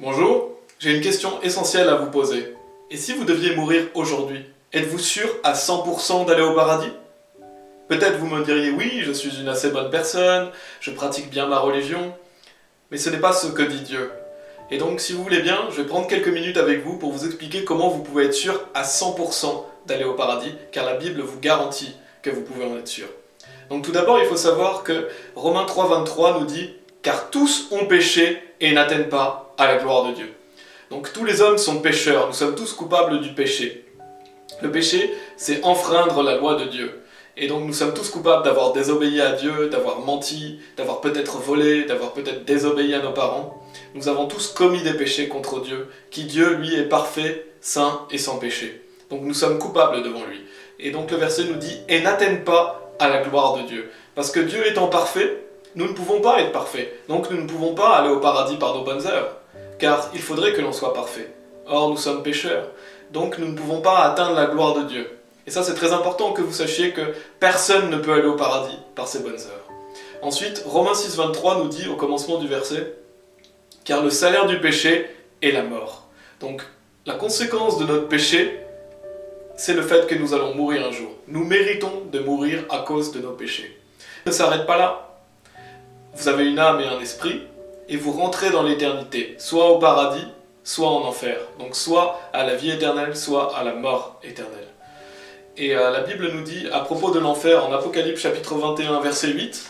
Bonjour, j'ai une question essentielle à vous poser. Et si vous deviez mourir aujourd'hui, êtes-vous sûr à 100% d'aller au paradis? Peut-être vous me diriez oui, je suis une assez bonne personne, je pratique bien ma religion, mais ce n'est pas ce que dit Dieu. Et donc si vous voulez bien, je vais prendre quelques minutes avec vous pour vous expliquer comment vous pouvez être sûr à 100% d'aller au paradis, car la Bible vous garantit que vous pouvez en être sûr. Donc tout d'abord, il faut savoir que Romains 3,23 nous dit « Car tous ont péché et n'atteignent pas à la gloire de Dieu ». Donc tous les hommes sont pécheurs, nous sommes tous coupables du péché. Le péché, c'est enfreindre la loi de Dieu. Et donc nous sommes tous coupables d'avoir désobéi à Dieu, d'avoir menti, d'avoir peut-être volé, d'avoir peut-être désobéi à nos parents. Nous avons tous commis des péchés contre Dieu, qui Dieu, lui, est parfait, saint et sans péché. Donc nous sommes coupables devant lui. Et donc le verset nous dit « Et n'atteignent pas à la gloire de Dieu ». Parce que Dieu étant parfait, nous ne pouvons pas être parfaits. Donc nous ne pouvons pas aller au paradis par nos bonnes œuvres. Car il faudrait que l'on soit parfait. Or nous sommes pécheurs. Donc nous ne pouvons pas atteindre la gloire de Dieu. Et ça c'est très important que vous sachiez que personne ne peut aller au paradis par ses bonnes œuvres. Ensuite, Romains 6,23 nous dit au commencement du verset « Car le salaire du péché est la mort ». Donc la conséquence de notre péché, c'est le fait que nous allons mourir un jour. Nous méritons de mourir à cause de nos péchés. Ça ne s'arrête pas là. Vous avez une âme et un esprit, et vous rentrez dans l'éternité, soit au paradis, soit en enfer. Donc soit à la vie éternelle, soit à la mort éternelle. Et la Bible nous dit, à propos de l'enfer, en Apocalypse chapitre 21, verset 8,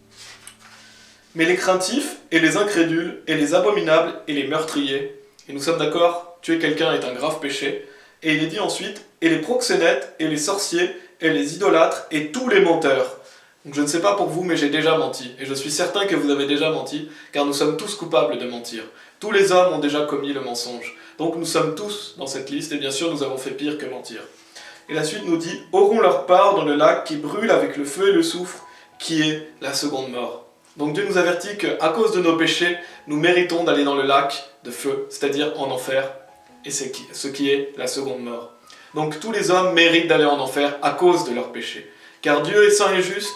« Mais les craintifs, et les incrédules, et les abominables, et les meurtriers, et nous sommes d'accord, tuer quelqu'un est un grave péché, et il est dit ensuite, et les proxénètes, et les sorciers, et les idolâtres, et tous les menteurs. » Donc je ne sais pas pour vous, mais j'ai déjà menti. Et je suis certain que vous avez déjà menti, car nous sommes tous coupables de mentir. Tous les hommes ont déjà commis le mensonge. Donc nous sommes tous dans cette liste, et bien sûr nous avons fait pire que mentir. Et la suite nous dit « Auront leur part dans le lac qui brûle avec le feu et le soufre, qui est la seconde mort. » Donc Dieu nous avertit qu'à cause de nos péchés, nous méritons d'aller dans le lac de feu, c'est-à-dire en enfer, et c'est ce qui est la seconde mort. Donc tous les hommes méritent d'aller en enfer à cause de leurs péchés. Car Dieu est saint et juste,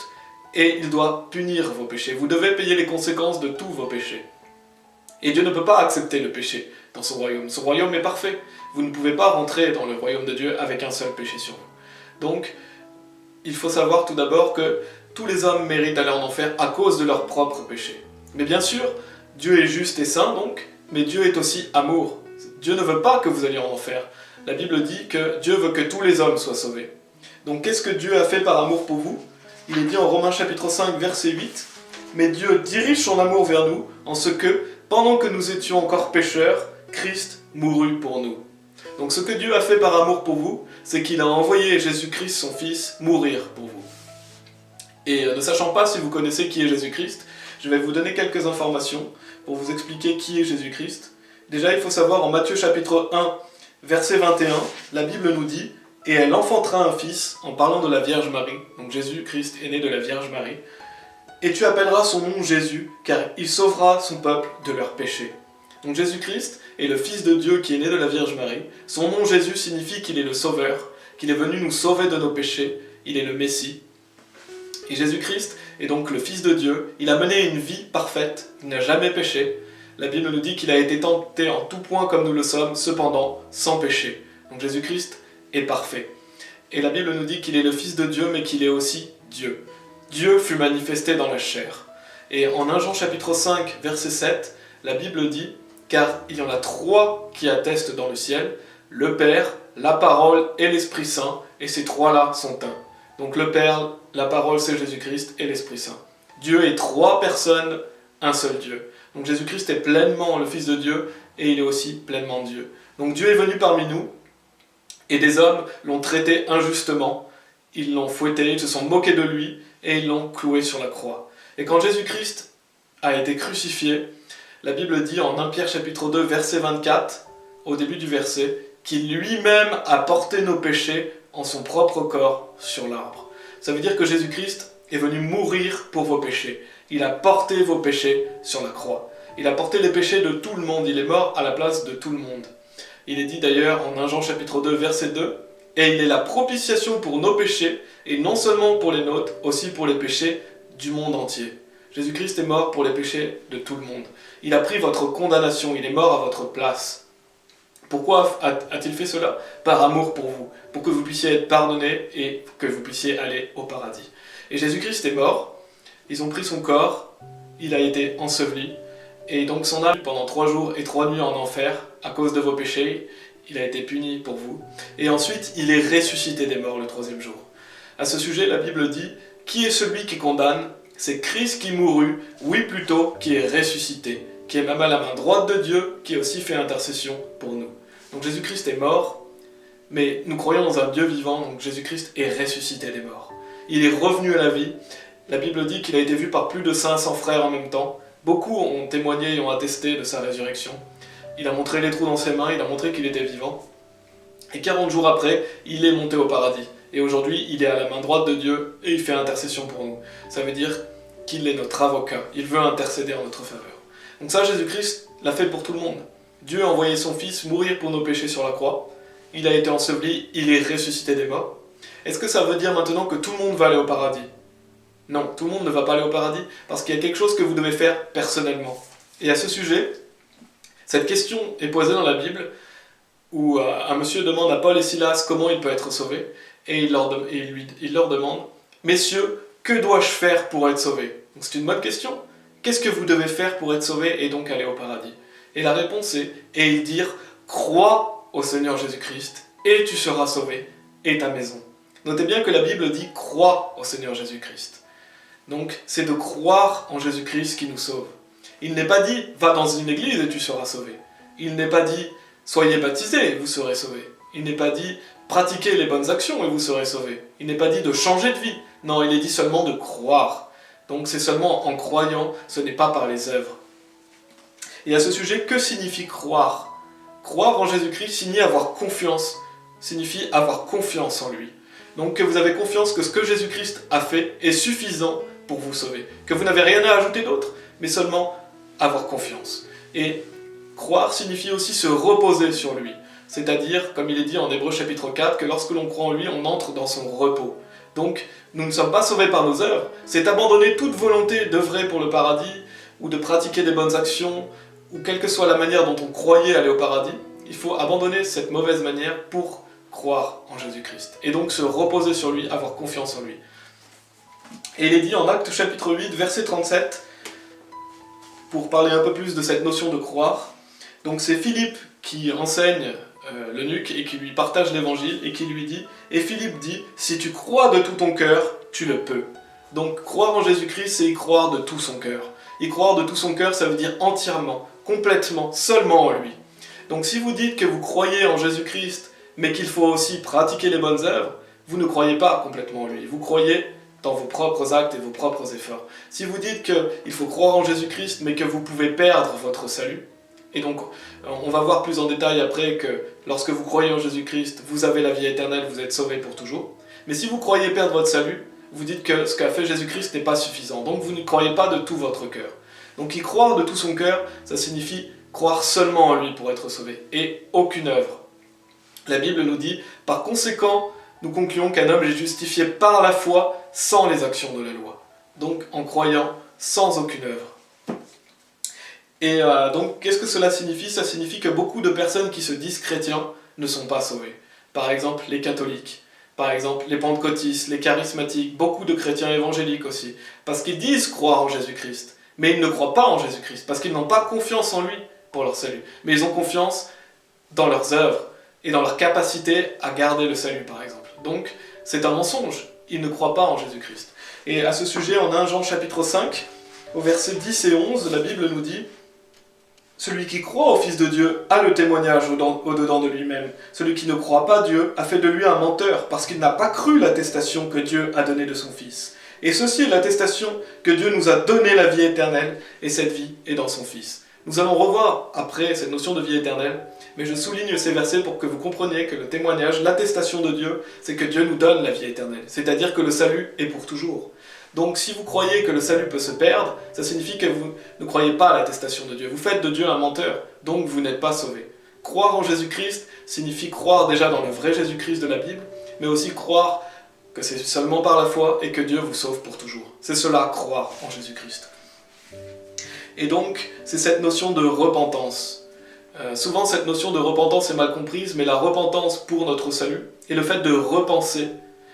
et il doit punir vos péchés. Vous devez payer les conséquences de tous vos péchés. Et Dieu ne peut pas accepter le péché dans son royaume. Son royaume est parfait. Vous ne pouvez pas rentrer dans le royaume de Dieu avec un seul péché sur vous. Donc, il faut savoir tout d'abord que tous les hommes méritent d'aller en enfer à cause de leurs propres péchés. Mais bien sûr, Dieu est juste et saint donc, mais Dieu est aussi amour. Dieu ne veut pas que vous alliez en enfer. La Bible dit que Dieu veut que tous les hommes soient sauvés. Donc qu'est-ce que Dieu a fait par amour pour vous? Il est dit en Romains chapitre 5 verset 8 « Mais Dieu dirige son amour vers nous en ce que, pendant que nous étions encore pécheurs, Christ mourut pour nous. » Donc ce que Dieu a fait par amour pour vous, c'est qu'il a envoyé Jésus-Christ, son Fils, mourir pour vous. Et ne sachant pas si vous connaissez qui est Jésus-Christ, je vais vous donner quelques informations pour vous expliquer qui est Jésus-Christ. Déjà, il faut savoir en Matthieu chapitre 1 verset 21, la Bible nous dit « Et elle enfantera un fils, en parlant de la Vierge Marie. » Donc Jésus-Christ est né de la Vierge Marie. « Et tu appelleras son nom Jésus, car il sauvera son peuple de leurs péchés. » Donc Jésus-Christ est le Fils de Dieu qui est né de la Vierge Marie. Son nom Jésus signifie qu'il est le Sauveur, qu'il est venu nous sauver de nos péchés. Il est le Messie. Et Jésus-Christ est donc le Fils de Dieu. Il a mené une vie parfaite, il n'a jamais péché. La Bible nous dit qu'il a été tenté en tout point comme nous le sommes, cependant sans péché. Donc Jésus-Christ est parfait. Et la Bible nous dit qu'il est le Fils de Dieu, mais qu'il est aussi Dieu. Dieu fut manifesté dans la chair. Et en 1 Jean chapitre 5, verset 7, la Bible dit « Car il y en a trois qui attestent dans le ciel, le Père, la Parole et l'Esprit Saint, et ces trois-là sont un. » Donc le Père, la Parole c'est Jésus-Christ et l'Esprit Saint. Dieu est trois personnes, un seul Dieu. Donc Jésus-Christ est pleinement le Fils de Dieu, et il est aussi pleinement Dieu. Donc Dieu est venu parmi nous, et des hommes l'ont traité injustement, ils l'ont fouetté, ils se sont moqués de lui, et ils l'ont cloué sur la croix. Et quand Jésus-Christ a été crucifié, la Bible dit en 1 Pierre chapitre 2, verset 24, au début du verset, qu'il lui-même a porté nos péchés en son propre corps sur l'arbre. Ça veut dire que Jésus-Christ est venu mourir pour vos péchés. Il a porté vos péchés sur la croix. Il a porté les péchés de tout le monde, il est mort à la place de tout le monde. Il est dit d'ailleurs en 1 Jean chapitre 2, verset 2, « Et il est la propitiation pour nos péchés, et non seulement pour les nôtres, aussi pour les péchés du monde entier. » Jésus-Christ est mort pour les péchés de tout le monde. Il a pris votre condamnation, il est mort à votre place. Pourquoi a-t-il fait cela? Par amour pour vous, pour que vous puissiez être pardonnés et que vous puissiez aller au paradis. Et Jésus-Christ est mort, ils ont pris son corps, il a été enseveli, et donc son âme pendant 3 jours et 3 nuits en enfer, à cause de vos péchés, il a été puni pour vous. Et ensuite, il est ressuscité des morts le 3e jour. À ce sujet, la Bible dit, « Qui est celui qui condamne? C'est Christ qui mourut, oui plutôt, qui est ressuscité, qui est même à la main droite de Dieu, qui a aussi fait intercession pour nous. » Donc Jésus-Christ est mort, mais nous croyons dans un Dieu vivant, donc Jésus-Christ est ressuscité des morts. Il est revenu à la vie. La Bible dit qu'il a été vu par plus de 500 frères en même temps. Beaucoup ont témoigné et ont attesté de sa résurrection. Il a montré les trous dans ses mains, il a montré qu'il était vivant. Et 40 jours après, il est monté au paradis. Et aujourd'hui, il est à la main droite de Dieu et il fait intercession pour nous. Ça veut dire qu'il est notre avocat. Il veut intercéder en notre faveur. Donc ça, Jésus-Christ l'a fait pour tout le monde. Dieu a envoyé son Fils mourir pour nos péchés sur la croix. Il a été enseveli, il est ressuscité des morts. Est-ce que ça veut dire maintenant que tout le monde va aller au paradis? Non, tout le monde ne va pas aller au paradis parce qu'il y a quelque chose que vous devez faire personnellement. Et à ce sujet, cette question est posée dans la Bible où un monsieur demande à Paul et Silas comment il peut être sauvé et il leur demande « Messieurs, que dois-je faire pour être sauvé ?» Donc c'est une bonne question. Qu'est-ce que vous devez faire pour être sauvé et donc aller au paradis? Et la réponse est « Et ils dirent « Crois au Seigneur Jésus-Christ et tu seras sauvé et ta maison. » Notez bien que la Bible dit « Crois au Seigneur Jésus-Christ ». Donc c'est de croire en Jésus-Christ qui nous sauve. Il n'est pas dit « Va dans une église et tu seras sauvé ». Il n'est pas dit « Soyez baptisés et vous serez sauvés ». Il n'est pas dit « Pratiquez les bonnes actions et vous serez sauvés ». Il n'est pas dit de changer de vie. Non, il est dit seulement de croire. Donc c'est seulement en croyant, ce n'est pas par les œuvres. Et à ce sujet, que signifie croire? Croire en Jésus-Christ signifie avoir confiance en lui. Donc que vous avez confiance que ce que Jésus-Christ a fait est suffisant pour vous sauver. Que vous n'avez rien à ajouter d'autre, mais seulement avoir confiance. Et croire signifie aussi se reposer sur lui. C'est-à-dire, comme il est dit en Hébreux chapitre 4, que lorsque l'on croit en lui, on entre dans son repos. Donc, nous ne sommes pas sauvés par nos œuvres, c'est abandonner toute volonté d'œuvrer pour le paradis, ou de pratiquer des bonnes actions, ou quelle que soit la manière dont on croyait aller au paradis. Il faut abandonner cette mauvaise manière pour croire en Jésus-Christ. Et donc se reposer sur lui, avoir confiance en lui. Et il est dit en Actes chapitre 8, verset 37, pour parler un peu plus de cette notion de croire. Donc c'est Philippe qui enseigne l'eunuque et qui lui partage l'évangile et qui lui dit, et Philippe dit, si tu crois de tout ton cœur, tu le peux. Donc croire en Jésus-Christ, c'est y croire de tout son cœur. Y croire de tout son cœur, ça veut dire entièrement, complètement, seulement en lui. Donc si vous dites que vous croyez en Jésus-Christ, mais qu'il faut aussi pratiquer les bonnes œuvres, vous ne croyez pas complètement en lui. Vous croyez dans vos propres actes et vos propres efforts. Si vous dites qu'il faut croire en Jésus-Christ, mais que vous pouvez perdre votre salut, et donc on va voir plus en détail après que lorsque vous croyez en Jésus-Christ, vous avez la vie éternelle, vous êtes sauvé pour toujours. Mais si vous croyez perdre votre salut, vous dites que ce qu'a fait Jésus-Christ n'est pas suffisant. Donc vous ne croyez pas de tout votre cœur. Donc y croire de tout son cœur, ça signifie croire seulement en lui pour être sauvé, et aucune œuvre. La Bible nous dit, par conséquent, nous concluons qu'un homme est justifié par la foi sans les actions de la loi. Donc en croyant sans aucune œuvre. Et donc qu'est-ce que cela signifie? Ça signifie que beaucoup de personnes qui se disent chrétiens ne sont pas sauvées. Par exemple les catholiques, par exemple les pentecôtistes, les charismatiques, beaucoup de chrétiens évangéliques aussi. Parce qu'ils disent croire en Jésus-Christ, mais ils ne croient pas en Jésus-Christ, parce qu'ils n'ont pas confiance en lui pour leur salut. Mais ils ont confiance dans leurs œuvres et dans leur capacité à garder le salut, par exemple. Donc, c'est un mensonge. Ils ne croient pas en Jésus-Christ. Et à ce sujet, en 1 Jean chapitre 5, au verset 10 et 11, la Bible nous dit « Celui qui croit au Fils de Dieu a le témoignage au-dedans de lui-même. Celui qui ne croit pas Dieu a fait de lui un menteur, parce qu'il n'a pas cru l'attestation que Dieu a donnée de son Fils. Et ceci est l'attestation que Dieu nous a donné la vie éternelle, et cette vie est dans son Fils. » Nous allons revoir après cette notion de vie éternelle, mais je souligne ces versets pour que vous compreniez que le témoignage, l'attestation de Dieu, c'est que Dieu nous donne la vie éternelle, c'est-à-dire que le salut est pour toujours. Donc si vous croyez que le salut peut se perdre, ça signifie que vous ne croyez pas à l'attestation de Dieu. Vous faites de Dieu un menteur, donc vous n'êtes pas sauvés. Croire en Jésus-Christ signifie croire déjà dans le vrai Jésus-Christ de la Bible, mais aussi croire que c'est seulement par la foi et que Dieu vous sauve pour toujours. C'est cela, croire en Jésus-Christ. Et donc, c'est cette notion de repentance. Souvent, cette notion de repentance est mal comprise, mais la repentance pour notre salut, et le fait de repenser,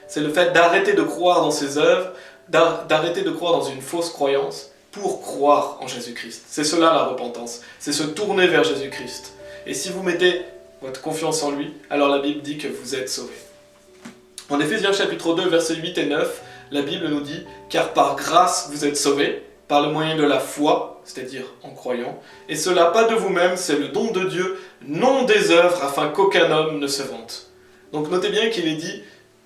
c'est le fait d'arrêter de croire dans ses œuvres, d'arrêter de croire dans une fausse croyance, pour croire en Jésus-Christ. C'est cela la repentance, c'est se tourner vers Jésus-Christ. Et si vous mettez votre confiance en lui, alors la Bible dit que vous êtes sauvés. En Éphésiens chapitre 2, versets 8 et 9, la Bible nous dit « Car par grâce vous êtes sauvés, par le moyen de la foi, c'est-à-dire en croyant, et cela pas de vous-même, c'est le don de Dieu, non des œuvres, afin qu'aucun homme ne se vante. » Donc notez bien qu'il est dit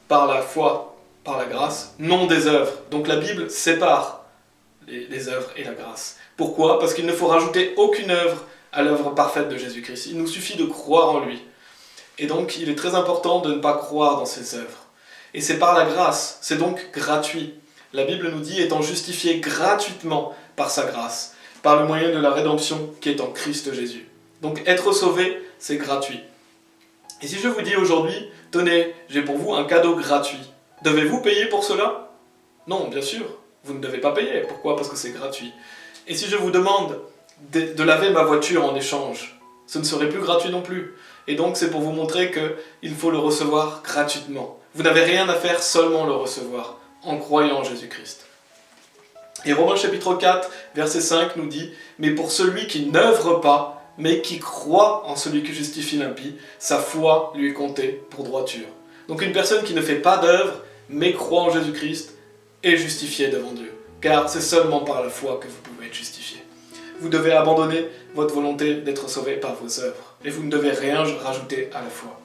par la foi, par la grâce, non des œuvres. Donc la Bible sépare les œuvres et la grâce. Pourquoi? Parce qu'il ne faut rajouter aucune œuvre à l'œuvre parfaite de Jésus-Christ. Il nous suffit de croire en lui. Et donc il est très important de ne pas croire dans ses œuvres. Et c'est par la grâce, c'est donc gratuit. La Bible nous dit étant justifié gratuitement par sa grâce, par le moyen de la rédemption qui est en Christ Jésus. Donc être sauvé, c'est gratuit. Et si je vous dis aujourd'hui, tenez, j'ai pour vous un cadeau gratuit, devez-vous payer pour cela? Non, bien sûr, vous ne devez pas payer. Pourquoi? Parce que c'est gratuit. Et si je vous demande de laver ma voiture en échange, ce ne serait plus gratuit non plus. Et donc c'est pour vous montrer qu'il faut le recevoir gratuitement. Vous n'avez rien à faire, seulement le recevoir, en croyant en Jésus-Christ. Et Romains chapitre 4, verset 5 nous dit « Mais pour celui qui n'œuvre pas, mais qui croit en celui qui justifie l'impie, sa foi lui est comptée pour droiture. » Donc une personne qui ne fait pas d'œuvre, mais croit en Jésus-Christ, est justifiée devant Dieu. Car c'est seulement par la foi que vous pouvez être justifié. Vous devez abandonner votre volonté d'être sauvé par vos œuvres. Et vous ne devez rien rajouter à la foi.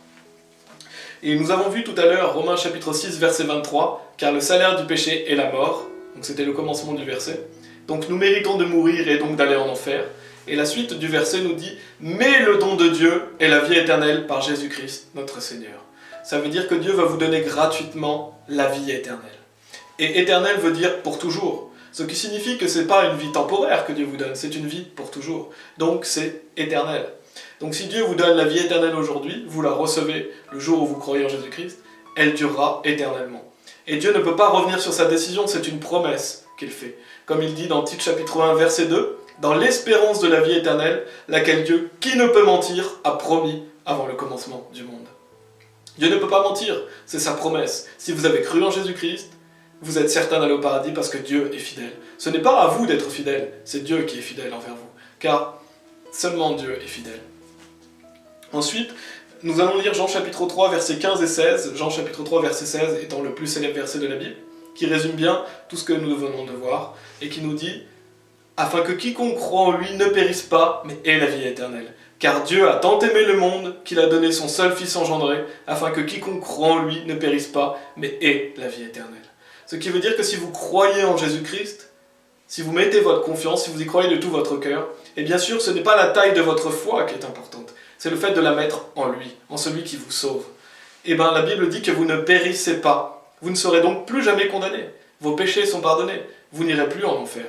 Et nous avons vu tout à l'heure, Romains chapitre 6, verset 23, « Car le salaire du péché est la mort. » Donc c'était le commencement du verset. Donc nous méritons de mourir et donc d'aller en enfer. Et la suite du verset nous dit « Mais le don de Dieu est la vie éternelle par Jésus-Christ, notre Seigneur. » Ça veut dire que Dieu va vous donner gratuitement la vie éternelle. Et éternel veut dire pour toujours. Ce qui signifie que ce n'est pas une vie temporaire que Dieu vous donne, c'est une vie pour toujours. Donc c'est éternel. Donc si Dieu vous donne la vie éternelle aujourd'hui, vous la recevez le jour où vous croyez en Jésus-Christ, elle durera éternellement. Et Dieu ne peut pas revenir sur sa décision, c'est une promesse qu'il fait. Comme il dit dans Tite chapitre 1, verset 2, « Dans l'espérance de la vie éternelle, laquelle Dieu, qui ne peut mentir, a promis avant le commencement du monde. » Dieu ne peut pas mentir, c'est sa promesse. Si vous avez cru en Jésus-Christ, vous êtes certain d'aller au paradis parce que Dieu est fidèle. Ce n'est pas à vous d'être fidèle, c'est Dieu qui est fidèle envers vous. Car seulement Dieu est fidèle. Ensuite, nous allons lire Jean chapitre 3, versets 15 et 16. Jean chapitre 3, verset 16 étant le plus célèbre verset de la Bible, qui résume bien tout ce que nous venons de voir, et qui nous dit « Afin que quiconque croit en lui ne périsse pas, mais ait la vie éternelle. Car Dieu a tant aimé le monde qu'il a donné son seul Fils engendré, afin que quiconque croit en lui ne périsse pas, mais ait la vie éternelle. » Ce qui veut dire que si vous croyez en Jésus-Christ, si vous mettez votre confiance, si vous y croyez de tout votre cœur, et bien sûr ce n'est pas la taille de votre foi qui est importante, c'est le fait de la mettre en lui, en celui qui vous sauve. Et bien la Bible dit que vous ne périssez pas, vous ne serez donc plus jamais condamné, vos péchés sont pardonnés, vous n'irez plus en enfer.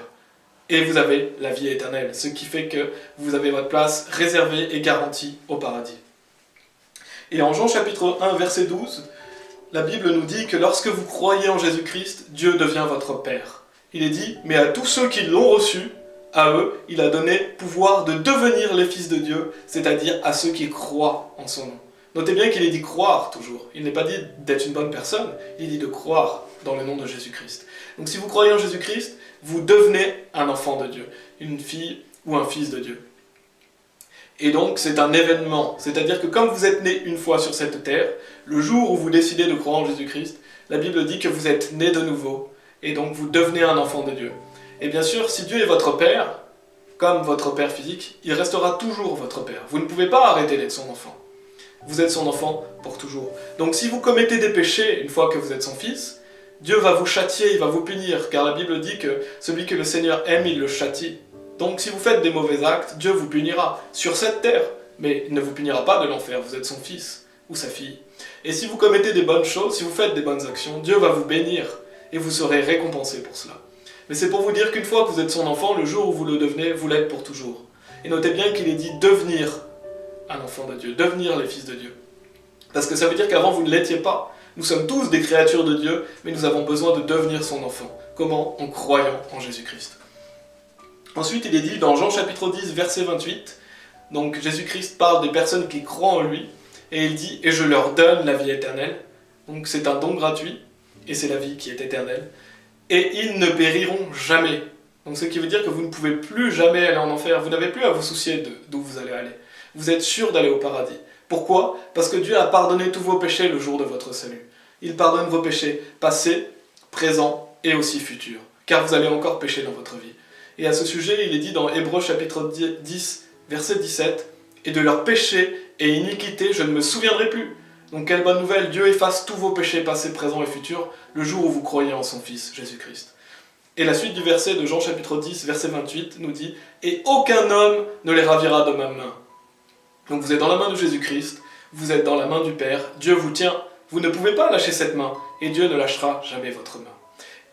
Et vous avez la vie éternelle, ce qui fait que vous avez votre place réservée et garantie au paradis. Et en Jean chapitre 1, verset 12, la Bible nous dit que lorsque vous croyez en Jésus-Christ, Dieu devient votre Père. Il est dit, mais à tous ceux qui l'ont reçu, à eux, il a donné pouvoir de devenir les fils de Dieu, c'est-à-dire à ceux qui croient en son nom. Notez bien qu'il est dit croire toujours. Il n'est pas dit d'être une bonne personne, il est dit de croire dans le nom de Jésus-Christ. Donc si vous croyez en Jésus-Christ, vous devenez un enfant de Dieu, une fille ou un fils de Dieu. Et donc c'est un événement, c'est-à-dire que comme vous êtes né une fois sur cette terre, le jour où vous décidez de croire en Jésus-Christ, la Bible dit que vous êtes né de nouveau, et donc vous devenez un enfant de Dieu. Et bien sûr, si Dieu est votre Père, comme votre Père physique, il restera toujours votre Père. Vous ne pouvez pas arrêter d'être son enfant. Vous êtes son enfant pour toujours. Donc si vous commettez des péchés une fois que vous êtes son fils, Dieu va vous châtier, il va vous punir, car la Bible dit que celui que le Seigneur aime, il le châtie. Donc si vous faites des mauvais actes, Dieu vous punira sur cette terre, mais il ne vous punira pas de l'enfer, vous êtes son fils ou sa fille. Et si vous commettez des bonnes choses, si vous faites des bonnes actions, Dieu va vous bénir et vous serez récompensé pour cela. Mais c'est pour vous dire qu'une fois que vous êtes son enfant, le jour où vous le devenez, vous l'êtes pour toujours. Et notez bien qu'il est dit devenir un enfant de Dieu, devenir les fils de Dieu. Parce que ça veut dire qu'avant vous ne l'étiez pas. Nous sommes tous des créatures de Dieu, mais nous avons besoin de devenir son enfant. Comment? En croyant en Jésus-Christ. Ensuite, il est dit dans Jean chapitre 10, verset 28, donc Jésus-Christ parle des personnes qui croient en lui, et il dit « Et je leur donne la vie éternelle ». Donc c'est un don gratuit, et c'est la vie qui est éternelle. Et ils ne périront jamais. Donc ce qui veut dire que vous ne pouvez plus jamais aller en enfer, vous n'avez plus à vous soucier d'où vous allez aller. Vous êtes sûr d'aller au paradis. Pourquoi ? Parce que Dieu a pardonné tous vos péchés le jour de votre salut. Il pardonne vos péchés passés, présents et aussi futurs, car vous allez encore pécher dans votre vie. Et à ce sujet, il est dit dans Hébreux chapitre 10, verset 17, « Et de leurs péchés et iniquités, je ne me souviendrai plus. » Donc quelle bonne nouvelle, Dieu efface tous vos péchés passés, présents et futurs le jour où vous croyez en son Fils, Jésus-Christ. Et la suite du verset de Jean chapitre 10, verset 28 nous dit « Et aucun homme ne les ravira de ma main. » Donc vous êtes dans la main de Jésus-Christ, vous êtes dans la main du Père, Dieu vous tient, vous ne pouvez pas lâcher cette main, et Dieu ne lâchera jamais votre main.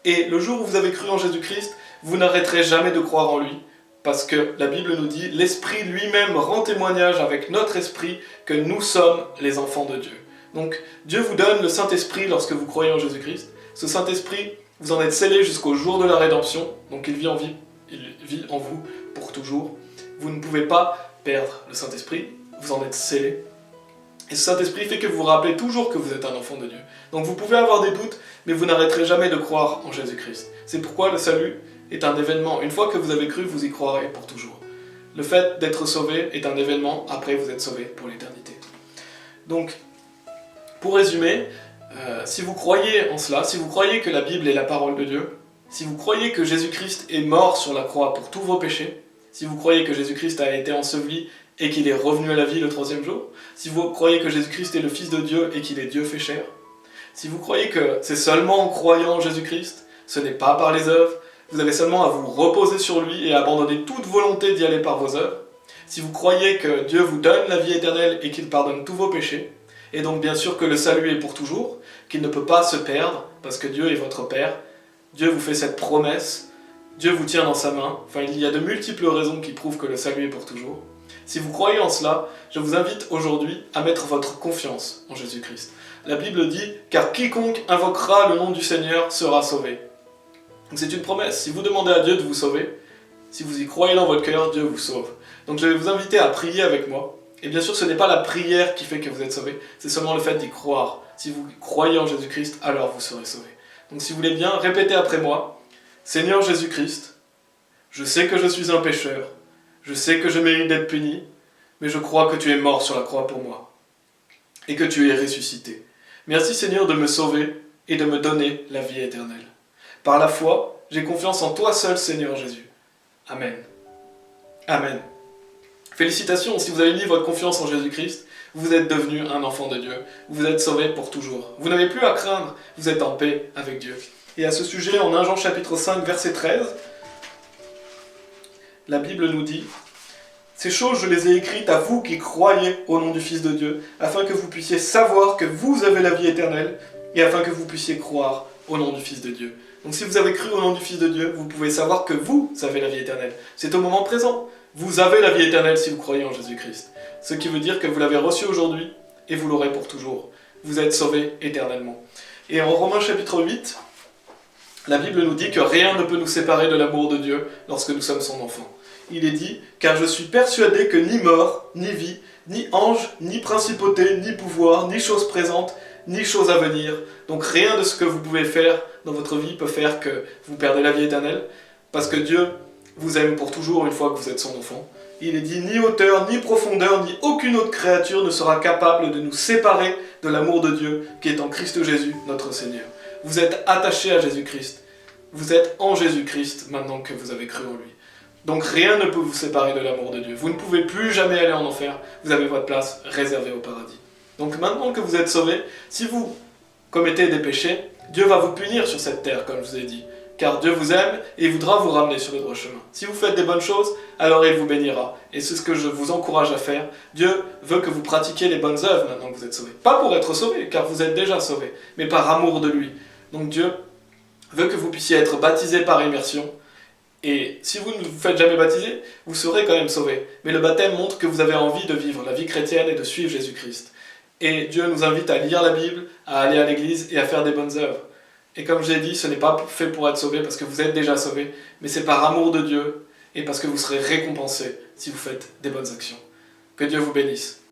Et le jour où vous avez cru en Jésus-Christ, vous n'arrêterez jamais de croire en lui, parce que la Bible nous dit « L'Esprit lui-même rend témoignage avec notre esprit que nous sommes les enfants de Dieu. » Donc Dieu vous donne le Saint-Esprit lorsque vous croyez en Jésus-Christ. Ce Saint-Esprit, vous en êtes scellé jusqu'au jour de la rédemption, donc il vit en vous pour toujours. Vous ne pouvez pas perdre le Saint-Esprit, vous en êtes scellé. Et ce Saint-Esprit fait que vous vous rappelez toujours que vous êtes un enfant de Dieu. Donc vous pouvez avoir des doutes, mais vous n'arrêterez jamais de croire en Jésus-Christ. C'est pourquoi le salut est un événement. Une fois que vous avez cru, vous y croirez pour toujours. Le fait d'être sauvé est un événement, après vous êtes sauvé pour l'éternité. Donc, pour résumer, si vous croyez en cela, si vous croyez que la Bible est la parole de Dieu, si vous croyez que Jésus-Christ est mort sur la croix pour tous vos péchés, si vous croyez que Jésus-Christ a été enseveli et qu'il est revenu à la vie le 3e jour, si vous croyez que Jésus-Christ est le Fils de Dieu et qu'il est Dieu fait chair, si vous croyez que c'est seulement en croyant en Jésus-Christ, ce n'est pas par les œuvres, vous avez seulement à vous reposer sur lui et abandonner toute volonté d'y aller par vos œuvres, si vous croyez que Dieu vous donne la vie éternelle et qu'il pardonne tous vos péchés, et donc bien sûr que le salut est pour toujours, qu'il ne peut pas se perdre, parce que Dieu est votre Père, Dieu vous fait cette promesse, Dieu vous tient dans sa main, enfin il y a de multiples raisons qui prouvent que le salut est pour toujours. Si vous croyez en cela, je vous invite aujourd'hui à mettre votre confiance en Jésus-Christ. La Bible dit « Car quiconque invoquera le nom du Seigneur sera sauvé ». Donc c'est une promesse, si vous demandez à Dieu de vous sauver, si vous y croyez dans votre cœur, Dieu vous sauve. Donc je vais vous inviter à prier avec moi. Et bien sûr, ce n'est pas la prière qui fait que vous êtes sauvé, c'est seulement le fait d'y croire. Si vous croyez en Jésus-Christ, alors vous serez sauvé. Donc si vous voulez bien, répétez après moi. Seigneur Jésus-Christ, je sais que je suis un pécheur, je sais que je mérite d'être puni, mais je crois que tu es mort sur la croix pour moi, et que tu es ressuscité. Merci Seigneur de me sauver et de me donner la vie éternelle. Par la foi, j'ai confiance en toi seul Seigneur Jésus. Amen. Amen. Félicitations, si vous avez mis votre confiance en Jésus-Christ, vous êtes devenu un enfant de Dieu. Vous êtes sauvé pour toujours. Vous n'avez plus à craindre, vous êtes en paix avec Dieu. Et à ce sujet, en 1 Jean chapitre 5, verset 13, la Bible nous dit « Ces choses, je les ai écrites à vous qui croyez au nom du Fils de Dieu, afin que vous puissiez savoir que vous avez la vie éternelle, et afin que vous puissiez croire au nom du Fils de Dieu. » Donc si vous avez cru au nom du Fils de Dieu, vous pouvez savoir que vous avez la vie éternelle. C'est au moment présent. Vous avez la vie éternelle si vous croyez en Jésus-Christ. Ce qui veut dire que vous l'avez reçu aujourd'hui et vous l'aurez pour toujours. Vous êtes sauvés éternellement. Et en Romains chapitre 8, la Bible nous dit que rien ne peut nous séparer de l'amour de Dieu lorsque nous sommes son enfant. Il est dit « Car je suis persuadé que ni mort, ni vie, ni ange, ni principauté, ni pouvoir, ni chose présente, ni chose à venir. Donc rien de ce que vous pouvez faire dans votre vie peut faire que vous perdez la vie éternelle, parce que Dieu vous aime pour toujours une fois que vous êtes son enfant. Il est dit « Ni hauteur, ni profondeur, ni aucune autre créature ne sera capable de nous séparer de l'amour de Dieu qui est en Christ Jésus, notre Seigneur. » Vous êtes attachés à Jésus-Christ. Vous êtes en Jésus-Christ maintenant que vous avez cru en lui. Donc rien ne peut vous séparer de l'amour de Dieu. Vous ne pouvez plus jamais aller en enfer. Vous avez votre place réservée au paradis. Donc maintenant que vous êtes sauvés, si vous commettez des péchés, Dieu va vous punir sur cette terre, comme je vous ai dit. Car Dieu vous aime et il voudra vous ramener sur le droit chemin. Si vous faites des bonnes choses, alors il vous bénira. Et c'est ce que je vous encourage à faire. Dieu veut que vous pratiquiez les bonnes œuvres maintenant que vous êtes sauvés. Pas pour être sauvés, car vous êtes déjà sauvés, mais par amour de lui. Donc Dieu veut que vous puissiez être baptisés par immersion. Et si vous ne vous faites jamais baptiser, vous serez quand même sauvés. Mais le baptême montre que vous avez envie de vivre la vie chrétienne et de suivre Jésus-Christ. Et Dieu nous invite à lire la Bible, à aller à l'église et à faire des bonnes œuvres. Et comme j'ai dit, ce n'est pas fait pour être sauvé parce que vous êtes déjà sauvés, mais c'est par amour de Dieu et parce que vous serez récompensé si vous faites des bonnes actions. Que Dieu vous bénisse.